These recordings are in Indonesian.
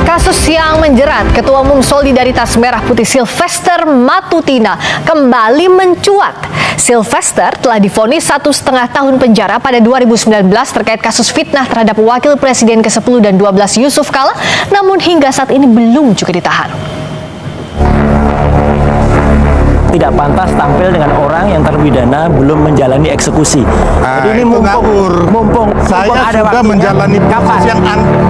Kasus yang menjerat Ketua Umum Solidaritas Merah Putih Sylvester Matutina kembali mencuat. Sylvester telah divonis 1,5 tahun penjara pada 2019 terkait kasus fitnah terhadap Wakil Presiden ke-10 dan 12 Yusuf Kala, namun hingga saat ini belum juga ditahan. Tidak pantas tampil dengan orang yang terpidana belum menjalani eksekusi. Jadi ini mumpung saya ada sudah waktunya. menjalani proses yang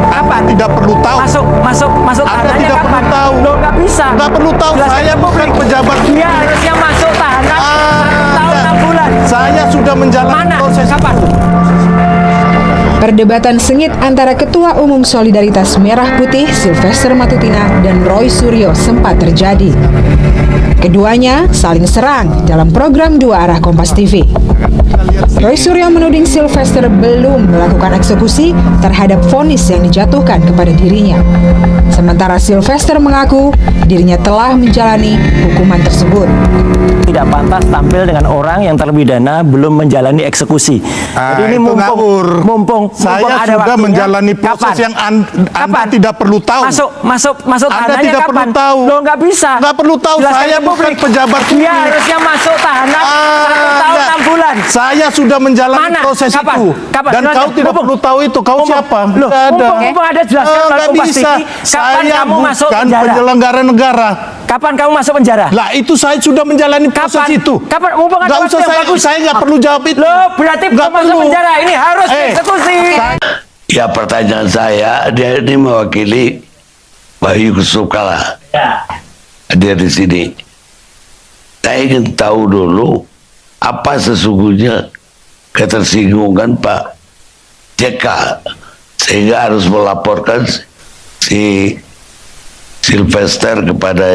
Kapan? tidak perlu tahu. Masuk Anda tahanannya tidak kapan? perlu tahu. Loh, nggak bisa. Nggak perlu tahu. Jelaskan Saya ke bukan publik. pejabat. Dia harusnya masuk tahanan 1 tahun 6 bulan. Saya sudah menjalani Mana? proses. Kapan? Perdebatan sengit antara Ketua Umum Solidaritas Merah Putih Sylvester Matutina dan Roy Suryo sempat terjadi. Keduanya saling serang dalam program Dua Arah Kompas TV. Roy Suryo menuding Sylvester belum melakukan eksekusi terhadap vonis yang dijatuhkan kepada dirinya. Sementara Sylvester mengaku dirinya telah menjalani hukuman tersebut. Tidak pantas tampil dengan orang yang terpidana belum menjalani eksekusi. Jadi ini mumpung saya ada sudah waktunya. menjalani proses Kapan? yang Anda Kapan? tidak perlu tahu. Masuk Anda tahanannya tidak kapan? perlu tahu. Loh, nggak bisa. Nggak perlu tahu. Jelaskan Saya ke bukan publik. pejabat Dia publik. harusnya masuk tahanan 1 tahun Enggak. 6 bulan. Saya sudah menjalani Mana? proses Kapan? itu. Kapan? Dan Jelaskan. kau tidak perlu tahu itu. Kau siapa? Loh, Nggak ada. mumpung ada jelaskan melalui Nggak Kompas bisa. TV. Kapan Saya kamu masuk bukan penjara? penyelenggara negara. Kapan kamu masuk penjara? Lah itu saya sudah menjalani proses Kapan? itu. Kapan? Mumpung ada Nggak waktu usah yang bagus. saya nggak perlu jawab itu. Loh, berarti Nggak kamu masuk perlu. penjara. Ini harus eksekusi. Ya, pertanyaan saya, dia ini mewakili Bayu Yusuf Kala. Dia di sini. Saya ingin tahu dulu apa sesungguhnya ketersinggungan Pak JK sehingga harus melaporkan si Sylvester kepada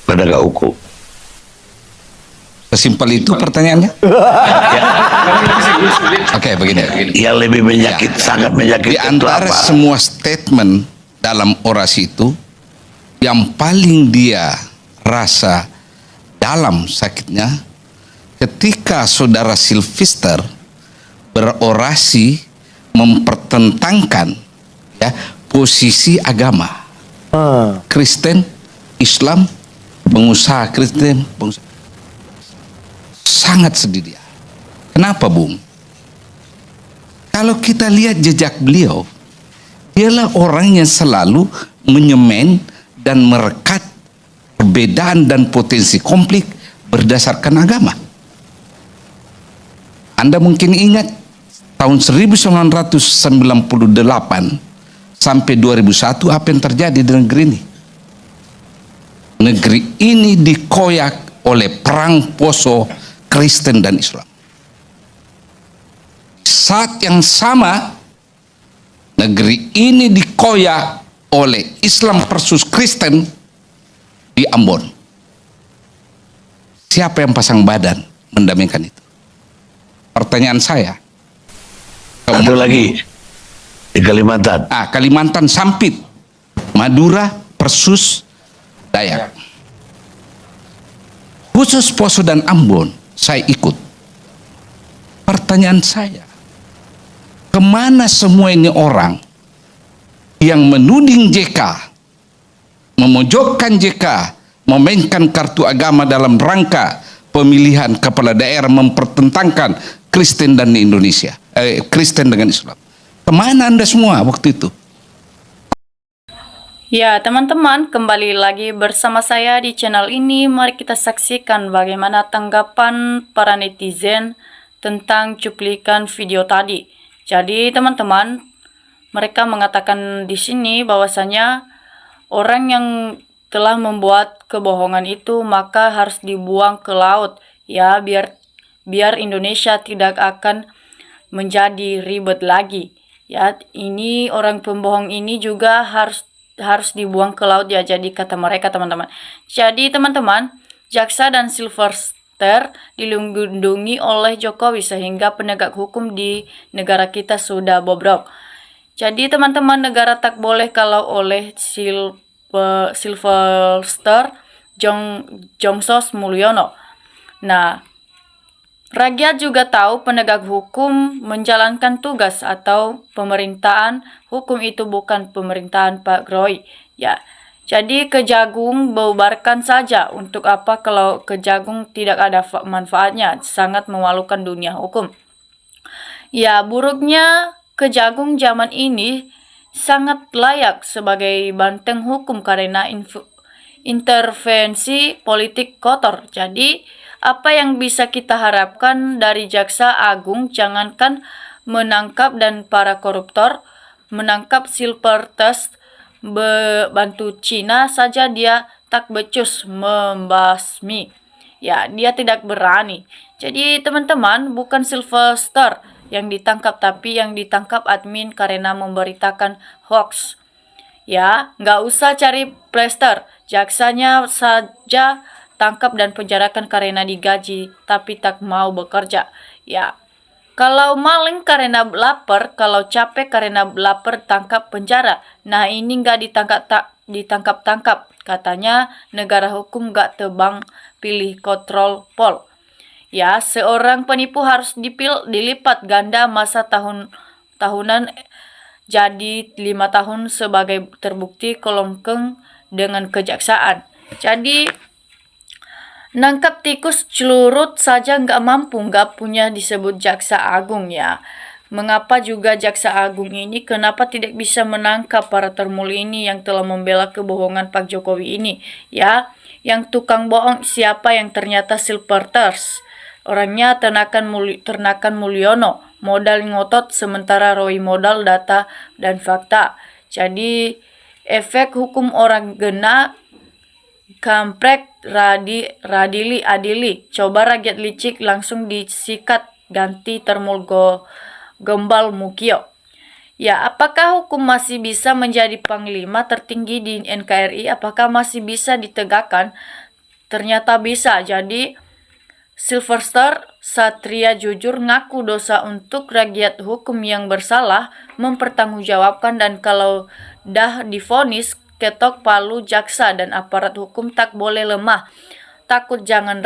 penegak hukum. Sesimpel itu pertanyaannya? Oke, begini. Yang lebih menyakit, sangat menyakitkan Di antara itu apa? semua statement dalam orasi itu, yang paling dia rasa dalam sakitnya ketika saudara Sylvester berorasi mempertentangkan posisi agama Kristen, Islam, pengusaha Kristen, sangat sedih dia. Kenapa, Bung? Kalau kita lihat jejak beliau, dialah orang yang selalu menyemen dan merekat perbedaan dan potensi konflik berdasarkan agama. Anda mungkin ingat tahun 1998 sampai 2001 apa yang terjadi di negeri ini. Negeri ini dikoyak oleh perang Poso Kristen dan Islam. Saat yang sama negeri ini dikoyak oleh Islam versus Kristen di Ambon. Siapa yang pasang badan mendamaikan itu? Pertanyaan saya. Satu lagi di Kalimantan. Kalimantan Sampit, Madura versus Dayak. Khusus Poso dan Ambon saya ikut. Pertanyaan saya, kemana semua ini orang yang menuding JK, memojokkan JK, memainkan kartu agama dalam rangka pemilihan kepala daerah, mempertentangkan Kristen dan Indonesia, Kristen dengan Islam. Kemana Anda semua waktu itu? Ya, teman-teman, kembali lagi bersama saya di channel ini. Mari kita saksikan bagaimana tanggapan para netizen tentang cuplikan video tadi. Jadi, teman-teman, mereka mengatakan di sini bahwasanya orang yang telah membuat kebohongan itu maka harus dibuang ke laut, ya, biar Indonesia tidak akan menjadi ribet lagi. Ya, ini orang pembohong ini juga harus dibuang ke laut, ya, jadi kata mereka, teman-teman. Jadi teman-teman, jaksa dan Sylvester dilindungi oleh Jokowi sehingga penegak hukum di negara kita sudah bobrok. Jadi teman-teman, negara tak boleh kalau oleh Sylvester Jongsos Mulyono. Nah, rakyat juga tahu penegak hukum menjalankan tugas atau pemerintahan hukum itu bukan pemerintahan Pak Roy. Ya, jadi Kejagung bubarkan saja. Untuk apa kalau Kejagung tidak ada manfaatnya? Sangat memalukan dunia hukum. Ya, buruknya Kejagung zaman ini sangat layak sebagai banteng hukum karena intervensi politik kotor. Jadi, apa yang bisa kita harapkan dari Jaksa Agung? Jangankan menangkap dan para koruptor, menangkap Silvertest bantu Cina saja dia tak becus membasmi. Ya, dia tidak berani. Jadi teman-teman, bukan Sylvester yang ditangkap, tapi yang ditangkap admin karena memberitakan hoax. Ya, nggak usah cari plester. Jaksanya saja tangkap dan penjarakan karena digaji, tapi tak mau bekerja. Ya, kalau maling karena lapar, kalau capek karena lapar, tangkap penjara. Nah, ini nggak ditangkap-tangkap. Katanya negara hukum nggak tebang pilih kontrol pol. Ya, seorang penipu harus dilipat ganda masa tahunan jadi 5 tahun sebagai terbukti kelongkeng dengan kejaksaan. Jadi nangkap tikus celurut saja nggak mampu, nggak punya disebut Jaksa Agung ya. Mengapa juga Jaksa Agung ini, kenapa tidak bisa menangkap para termul ini yang telah membela kebohongan Pak Jokowi ini ya. Yang tukang bohong siapa yang ternyata Silverters. Orangnya Ternakan Mulyono, modal ngotot sementara Roy modal data dan fakta. Jadi efek hukum orang gena kampret adili. Coba rakyat licik langsung disikat ganti termul gembal mukio. Ya, apakah hukum masih bisa menjadi panglima tertinggi di NKRI? Apakah masih bisa ditegakkan? Ternyata bisa. Jadi Sylvester Satria jujur ngaku dosa untuk rakyat hukum yang bersalah mempertanggungjawabkan, dan kalau dah divonis ketok palu jaksa dan aparat hukum tak boleh lemah. Takut jangan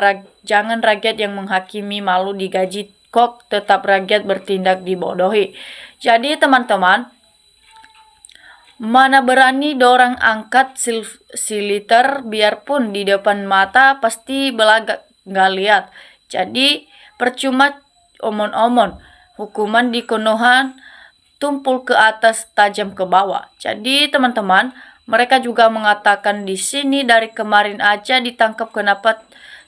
rakyat yang menghakimi malu digaji kok tetap rakyat bertindak dibodohi. Jadi teman-teman, mana berani dorang angkat siliter biarpun di depan mata pasti belagak nggak lihat. Jadi percuma omon-omon, hukuman di Konohan tumpul ke atas tajam ke bawah. Jadi teman-teman, mereka juga mengatakan di sini dari kemarin aja ditangkap, kenapa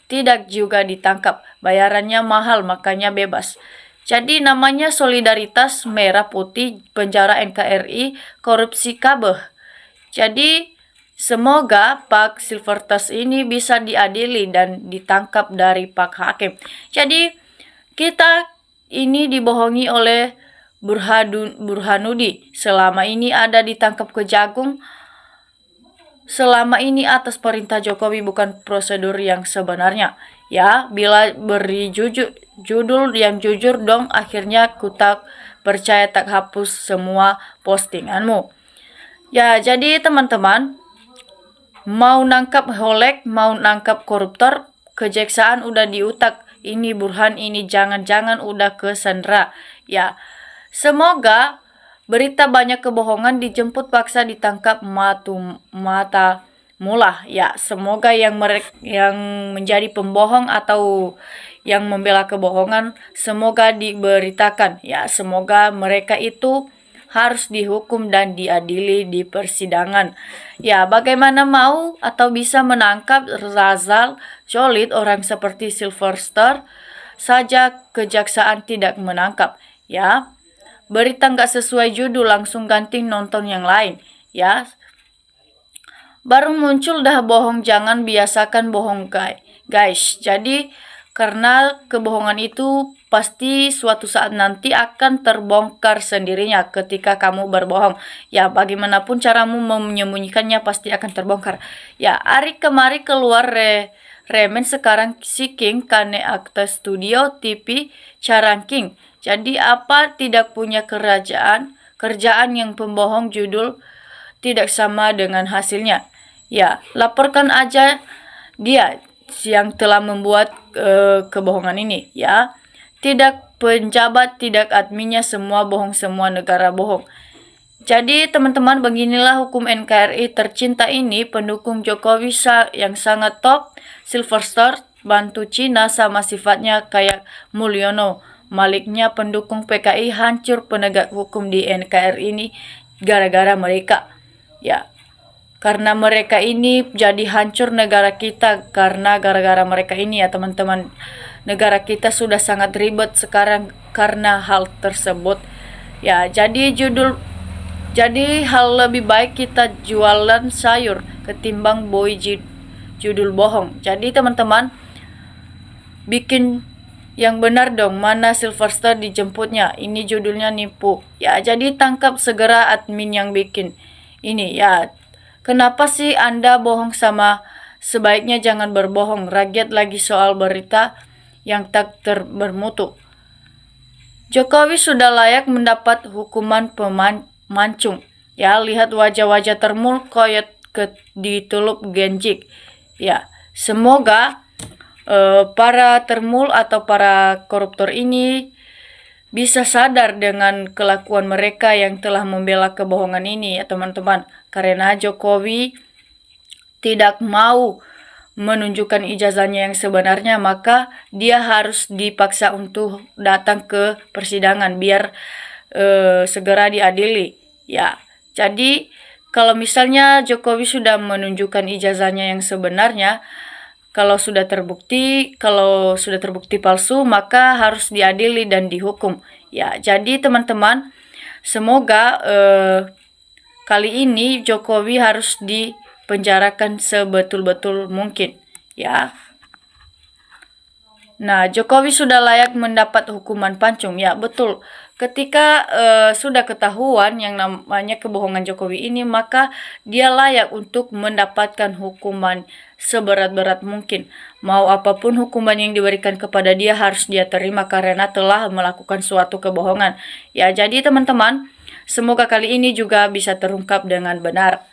tidak juga ditangkap? Bayarannya mahal makanya bebas. Jadi namanya solidaritas merah putih penjara NKRI korupsi kabeh. Jadi semoga Pak Silvertest ini bisa diadili dan ditangkap dari Pak Hakim. Jadi kita ini dibohongi oleh Burhanuddin. Selama ini ada ditangkap Kejagung. Selama ini atas perintah Jokowi, bukan prosedur yang sebenarnya. Ya, bila beri judul yang jujur dong, akhirnya ku tak percaya, tak hapus semua postinganmu. Ya, jadi teman-teman, mau nangkap holek, mau nangkap koruptor, kejaksaan udah diutak. Ini Burhan ini jangan-jangan udah kesandra. Ya, semoga berita banyak kebohongan dijemput paksa ditangkap mata mulah. Ya, semoga yang menjadi pembohong atau yang membela kebohongan semoga diberitakan. Ya, semoga mereka itu harus dihukum dan diadili di persidangan. Ya, bagaimana mau atau bisa menangkap Razal Solid, orang seperti Sylvester saja kejaksaan tidak menangkap. Ya, berita nggak sesuai judul langsung ganti nonton yang lain. Ya, baru muncul dah bohong, jangan biasakan bohong guys. Jadi karena kebohongan itu pasti suatu saat nanti akan terbongkar sendirinya ketika kamu berbohong. Ya, bagaimanapun caramu menyembunyikannya pasti akan terbongkar. Ya, hari kemari keluar remen sekarang si King kane akta studio TV Carangking. Jadi apa tidak punya kerjaan yang pembohong judul tidak sama dengan hasilnya. Ya, laporkan aja dia yang telah membuat kebohongan ini ya. Tidak penjabat, tidak adminnya, semua bohong, semua negara bohong. Jadi teman-teman, beginilah hukum NKRI tercinta ini, pendukung Jokowi yang sangat top, Sylvester, bantu Cina sama sifatnya kayak Mulyono. Maliknya pendukung PKI hancur penegak hukum di NKRI ini gara-gara mereka. Ya, karena mereka ini jadi hancur negara kita karena gara-gara mereka ini ya teman-teman. Negara kita sudah sangat ribet sekarang karena hal tersebut. Ya, jadi hal lebih baik kita jualan sayur ketimbang judul bohong. Jadi teman-teman, bikin yang benar dong, mana Sylvester dijemputnya. Ini judulnya nipu. Ya, jadi tangkap segera admin yang bikin ini ya. Kenapa sih Anda bohong sama? Sebaiknya jangan berbohong. Rakyat lagi soal berita yang tak bermutu. Jokowi sudah layak mendapat hukuman mancung. Ya, lihat wajah-wajah termul koyot di Teluk Genjik. Ya, semoga para termul atau para koruptor ini bisa sadar dengan kelakuan mereka yang telah membela kebohongan ini ya teman-teman. Karena Jokowi tidak mau menunjukkan ijazahnya yang sebenarnya, maka dia harus dipaksa untuk datang ke persidangan biar segera diadili. Ya, jadi kalau misalnya Jokowi sudah menunjukkan ijazahnya yang sebenarnya, kalau sudah terbukti palsu, maka harus diadili dan dihukum. Ya, jadi teman-teman, semoga kali ini Jokowi harus dipenjarakan sebetul-betul mungkin. Ya. Nah, Jokowi sudah layak mendapat hukuman pancung. Ya, betul. Ketika sudah ketahuan yang namanya kebohongan Jokowi ini, maka dia layak untuk mendapatkan hukuman seberat-berat mungkin. Mau apapun hukuman yang diberikan kepada dia harus dia terima karena telah melakukan suatu kebohongan. Ya, jadi teman-teman, semoga kali ini juga bisa terungkap dengan benar.